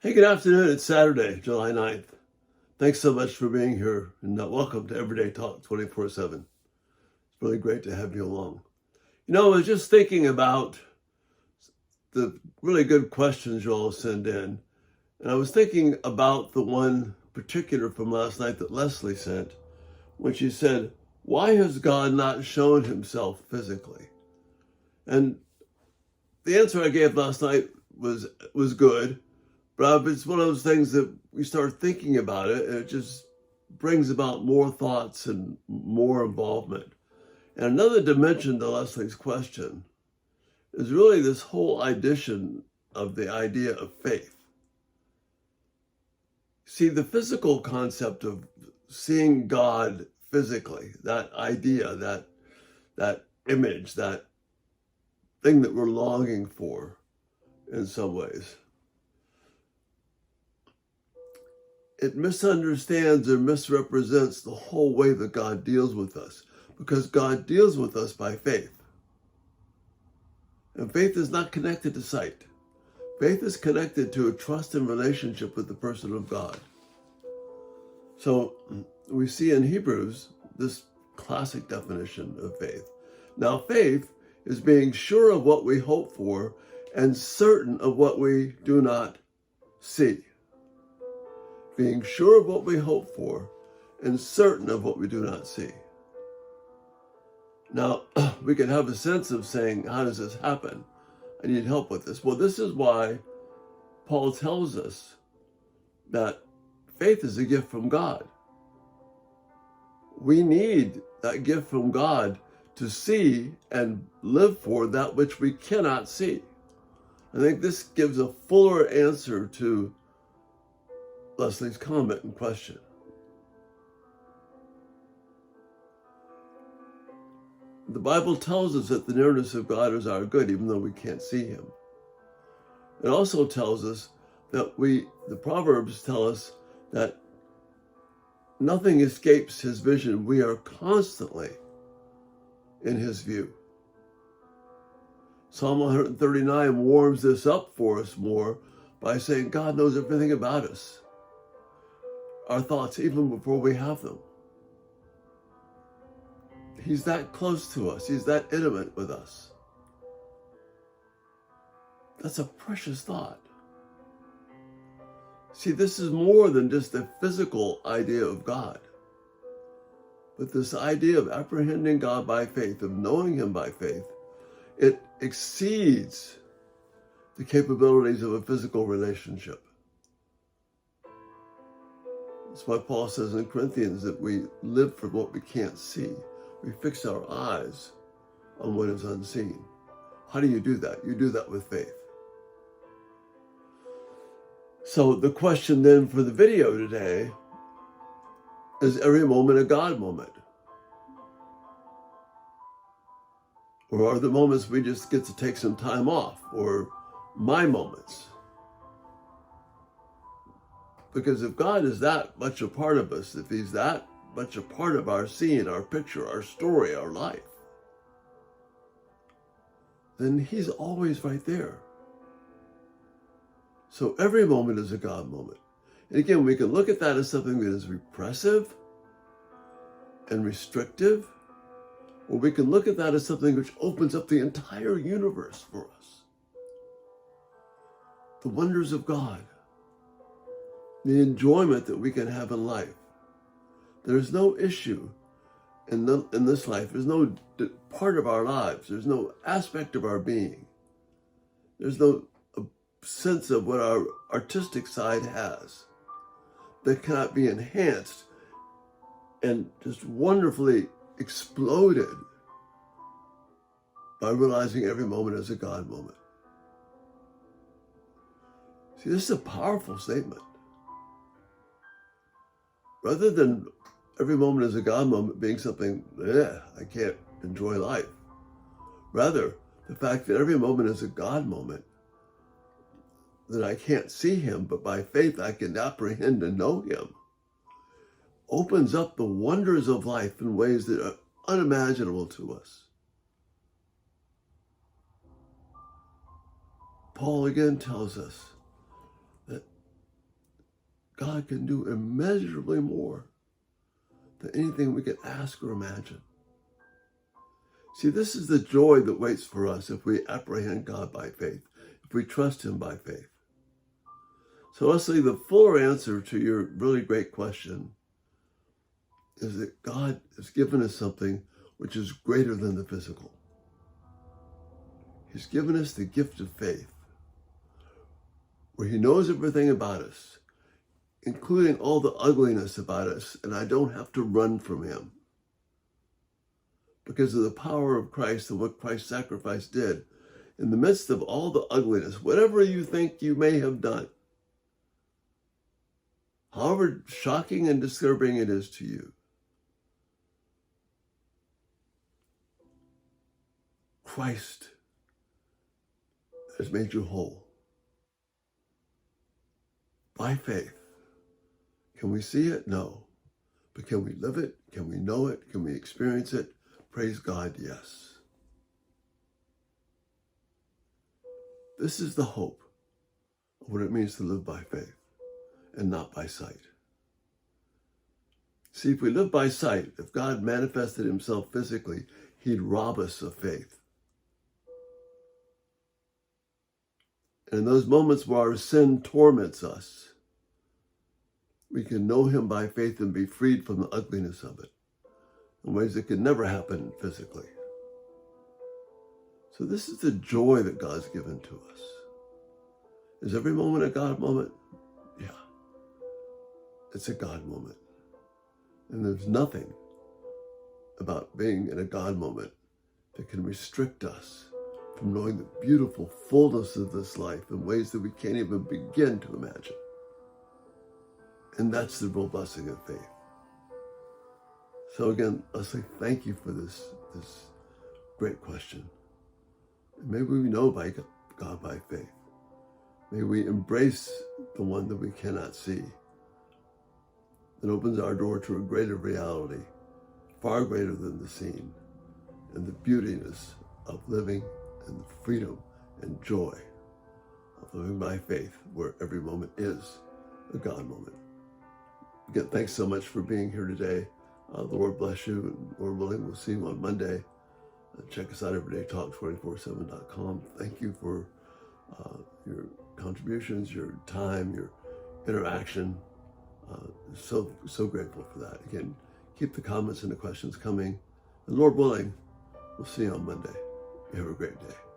Hey, good afternoon. It's Saturday, July 9th. Thanks so much for being here and welcome to Everyday Talk 24/7. It's really great to have you along. I was just thinking about the really good questions you all send in, and I was thinking about the one particular from last night that Leslie sent when she said, "Why has God not shown himself physically?" And the answer I gave last night was good. But it's one of those things that we start thinking about it, and it just brings about more thoughts and more involvement. And another dimension to Leslie's question is really this whole addition of the idea of faith. See, the physical concept of seeing God physically, that idea, that image, that thing that we're longing for in some ways, it misunderstands or misrepresents the whole way that God deals with us, because God deals with us by faith. And faith is not connected to sight. Faith is connected to a trust and relationship with the person of God. So we see in Hebrews this classic definition of faith. Now, faith is being sure of what we hope for and certain of what we do not see. Being sure of what we hope for and certain of what we do not see. Now, we can have a sense of saying, how does this happen? I need help with this. Well, this is why Paul tells us that faith is a gift from God. We need that gift from God to see and live for that which we cannot see. I think this gives a fuller answer to Leslie's comment and question. The Bible tells us that the nearness of God is our good, even though we can't see him. It also tells us that the Proverbs tell us that nothing escapes his vision. We are constantly in his view. Psalm 139 warms this up for us more by saying God knows everything about us, our thoughts, even before we have them. He's that close to us. He's that intimate with us. That's a precious thought. See, this is more than just a physical idea of God, but this idea of apprehending God by faith, of knowing him by faith, it exceeds the capabilities of a physical relationship. That's why Paul says in Corinthians that we live for what we can't see. We fix our eyes on what is unseen. How do you do that? You do that with faith. So the question then for the video today is every moment a God moment? Or are the moments we just get to take some time off, or my moments? Because if God is that much a part of us, if he's that much a part of our scene, our picture, our story, our life, then he's always right there. So every moment is a God moment. And again, we can look at that as something that is repressive and restrictive, or we can look at that as something which opens up the entire universe for us. The wonders of God, the enjoyment that we can have in life. There's no issue in this life. There's no part of our lives. There's no aspect of our being. There's no sense of what our artistic side has that cannot be enhanced and just wonderfully exploded by realizing every moment is a God moment. See, this is a powerful statement. Rather than every moment is a God moment being something, I can't enjoy life. Rather, the fact that every moment is a God moment, that I can't see him, but by faith I can apprehend and know him, opens up the wonders of life in ways that are unimaginable to us. Paul again tells us that God can do immeasurably more than anything we could ask or imagine. See, this is the joy that waits for us if we apprehend God by faith, if we trust him by faith. So Leslie, the fuller answer to your really great question is that God has given us something which is greater than the physical. He's given us the gift of faith, where he knows everything about us, including all the ugliness about us, and I don't have to run from him. Because of the power of Christ and what Christ's sacrifice did, in the midst of all the ugliness, whatever you think you may have done, however shocking and disturbing it is to you, Christ has made you whole. By faith. Can we see it? No. But can we live it? Can we know it? Can we experience it? Praise God, yes. This is the hope of what it means to live by faith and not by sight. See, if we live by sight, if God manifested himself physically, he'd rob us of faith. And in those moments where our sin torments us, we can know him by faith and be freed from the ugliness of it in ways that could never happen physically. So this is the joy that God's given to us. Is every moment a God moment? Yeah. It's a God moment. And there's nothing about being in a God moment that can restrict us from knowing the beautiful fullness of this life in ways that we can't even begin to imagine. And that's the real blessing of faith. So again, Leslie, thank you for this great question. And may we know by God by faith. May we embrace the one that we cannot see. That opens our door to a greater reality, far greater than the seen, and the beautiness of living and the freedom and joy of living by faith, where every moment is a God moment. Again, thanks so much for being here today. The Lord bless you, and Lord willing, we'll see you on Monday. Check us out, everydaytalk247.com. Thank you for your contributions, your time, your interaction. So grateful for that. Again, keep the comments and the questions coming. And Lord willing, we'll see you on Monday. You have a great day.